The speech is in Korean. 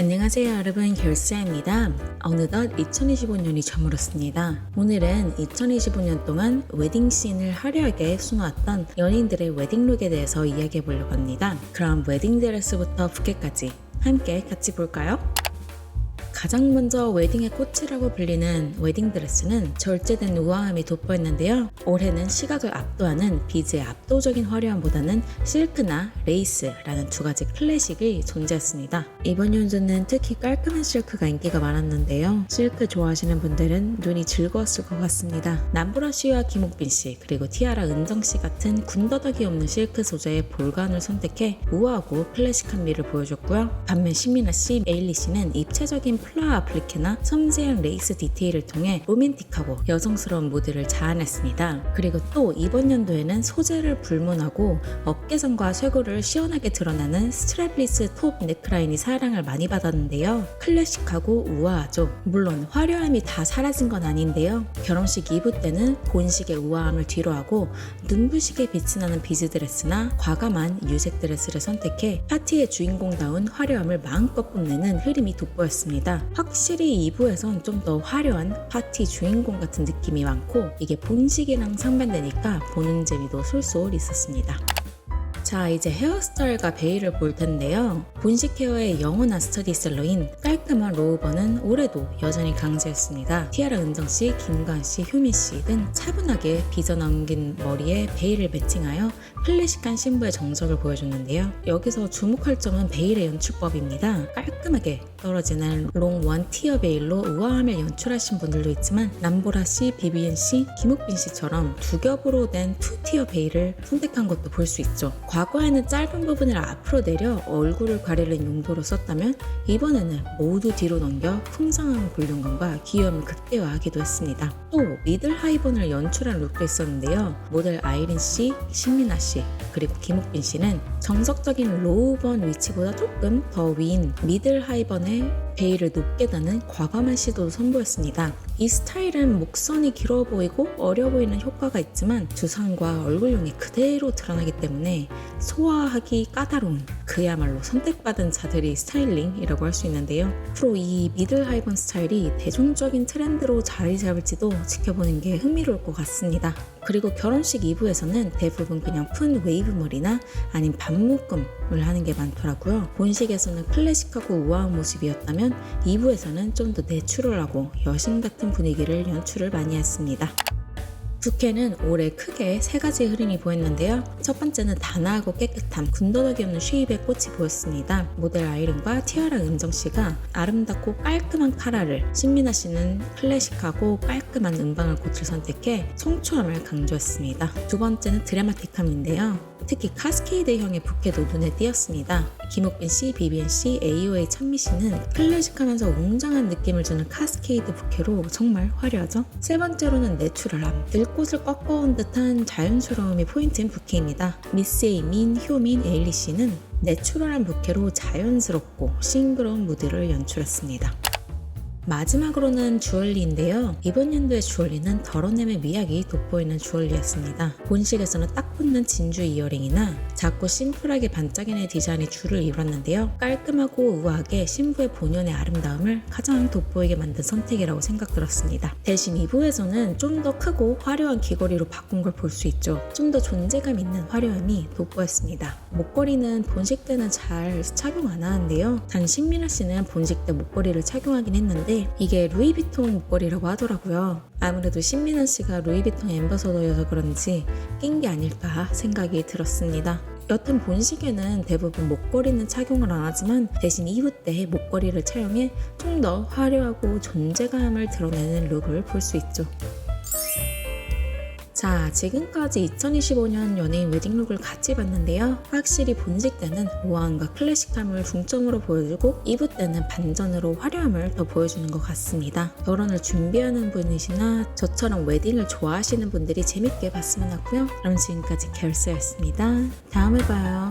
안녕하세요 여러분, 결사입니다. 어느덧 2025년이 저물었습니다. 오늘은 2025년 동안 웨딩씬을 화려하게 수놓았던 연인들의 웨딩룩에 대해서 이야기해 보려고 합니다. 그럼 웨딩드레스부터 부케까지 함께 같이 볼까요? 가장 먼저 웨딩의 꽃이라고 불리는 웨딩드레스는 절제된 우아함이 돋보였는데요. 올해는 시각을 압도하는 비즈의 압도적인 화려함보다는 실크나 레이스라는 두 가지 클래식이 존재했습니다. 이번 연주는 특히 깔끔한 실크가 인기가 많았는데요. 실크 좋아하시는 분들은 눈이 즐거웠을 것 같습니다. 남보라 씨와 김옥빈 씨 그리고 티아라 은정 씨 같은 군더더기 없는 실크 소재의 볼관을 선택해 우아하고 클래식한 미를 보여줬고요. 반면 신민아 씨, 에일리 씨는 입체적인 플라 아플리케나 섬세한 레이스 디테일을 통해 로맨틱하고 여성스러운 무드를 자아냈습니다. 그리고 또 이번 연도에는 소재를 불문하고 어깨선과 쇄골을 시원하게 드러나는 스트랩리스 톱 넥라인이 사랑을 많이 받았는데요. 클래식하고 우아하죠. 물론 화려함이 다 사라진 건 아닌데요. 결혼식 이브 때는 본식의 우아함을 뒤로하고 눈부시게 빛이 나는 비즈 드레스나 과감한 유색 드레스를 선택해 파티의 주인공다운 화려함을 마음껏 뽐내는 흐름이 돋보였습니다. 확실히 2부에선 좀 더 화려한 파티 주인공 같은 느낌이 많고 이게 본식이랑 상반되니까 보는 재미도 솔솔 있었습니다. 자, 이제 헤어스타일과 베일을 볼 텐데요. 본식 헤어의 영원한 스터디셀러인 깔끔한 로우버는 올해도 여전히 강세였습니다. 티아라 은정씨, 김가은씨, 효민씨 등 차분하게 빗어넘긴 머리에 베일을 매칭하여 클래식한 신부의 정석을 보여줬는데요. 여기서 주목할 점은 베일의 연출법입니다. 깔끔하게 떨어지는 롱 원 티어 베일로 우아함을 연출하신 분들도 있지만 남보라씨, 비비엔씨, 김옥빈씨처럼 두 겹으로 된 투 티어 베일을 선택한 것도 볼 수 있죠. 과거에는 짧은 부분을 앞으로 내려 얼굴을 가리는 용도로 썼다면 이번에는 모두 뒤로 넘겨 풍성한 볼륨감과 귀여움을 극대화하기도 했습니다. 또 미들 하이번을 연출한 룩도 있었는데요. 모델 아이린씨, 신민아씨, 그리고 김옥빈씨는 정석적인 로우번 위치보다 조금 더 위인 미들 하이번의 베일을 높게 다는 과감한 시도도 선보였습니다. 이 스타일은 목선이 길어 보이고 어려 보이는 효과가 있지만 두상과 얼굴형이 그대로 드러나기 때문에 소화하기 까다로운 그야말로 선택받은 자들의 스타일링이라고 할 수 있는데요. 앞으로 이 미들 하이번 스타일이 대중적인 트렌드로 자리 잡을지도 지켜보는 게 흥미로울 것 같습니다. 그리고 결혼식 2부에서는 대부분 그냥 푼 웨이브 머리나 아닌 반묶음을 하는 게 많더라고요. 본식에서는 클래식하고 우아한 모습이었다면 2부에서는 좀 더 내추럴하고 여신 같은 분위기를 연출을 많이 했습니다. 부케는 올해 크게 세 가지 흐름이 보였는데요. 첫 번째는 단아하고 깨끗함, 군더더기 없는 쉐입의 꽃이 보였습니다. 모델 아이린과 티아라 은정씨가 아름답고 깔끔한 카라를, 신민아 씨는 클래식하고 깔끔한 은방울 꽃을 선택해 청초함을 강조했습니다. 두 번째는 드라마틱함인데요. 특히 카스케이드형의 부케도 눈에 띄었습니다. 김옥빈 씨, 비비엔 씨, AOA 찬미 씨는 클래식하면서 웅장한 느낌을 주는 카스케이드 부케로 정말 화려하죠. 세 번째로는 내추럴함, 들꽃을 꺾어온 듯한 자연스러움이 포인트인 부케입니다. 미스 에이민, 효민, 에일리 씨는 내추럴한 부케로 자연스럽고 싱그러운 무드를 연출했습니다. 마지막으로는 주얼리인데요. 이번 연도의 주얼리는 덜어냄의 미학이 돋보이는 주얼리였습니다. 본식에서는 딱 붙는 진주 이어링이나 작고 심플하게 반짝이는 디자인의 줄을 이뤘는데요. 깔끔하고 우아하게 신부의 본연의 아름다움을 가장 돋보이게 만든 선택이라고 생각 들었습니다. 대신 2부에서는 좀 더 크고 화려한 귀걸이로 바꾼 걸 볼 수 있죠. 좀 더 존재감 있는 화려함이 돋보였습니다. 목걸이는 본식 때는 잘 착용 안 하는데요. 단 신민아 씨는 본식 때 목걸이를 착용하긴 했는데 이게 루이비통 목걸이라고 하더라고요. 아무래도 신민아 씨가 루이비통 앰버서더여서 그런지 낀 게 아닐까 생각이 들었습니다. 여튼 본식에는 대부분 목걸이는 착용을 안 하지만 대신 2부 때 목걸이를 차용해 좀 더 화려하고 존재감을 드러내는 룩을 볼 수 있죠. 자, 지금까지 2025년 연예인 웨딩룩을 같이 봤는데요. 확실히 본식 때는 우아함과 클래식함을 중점으로 보여주고 2부 때는 반전으로 화려함을 더 보여주는 것 같습니다. 결혼을 준비하는 분이시나 저처럼 웨딩을 좋아하시는 분들이 재밌게 봤으면 하고요. 그럼 지금까지 결사였습니다. 다음에 봐요.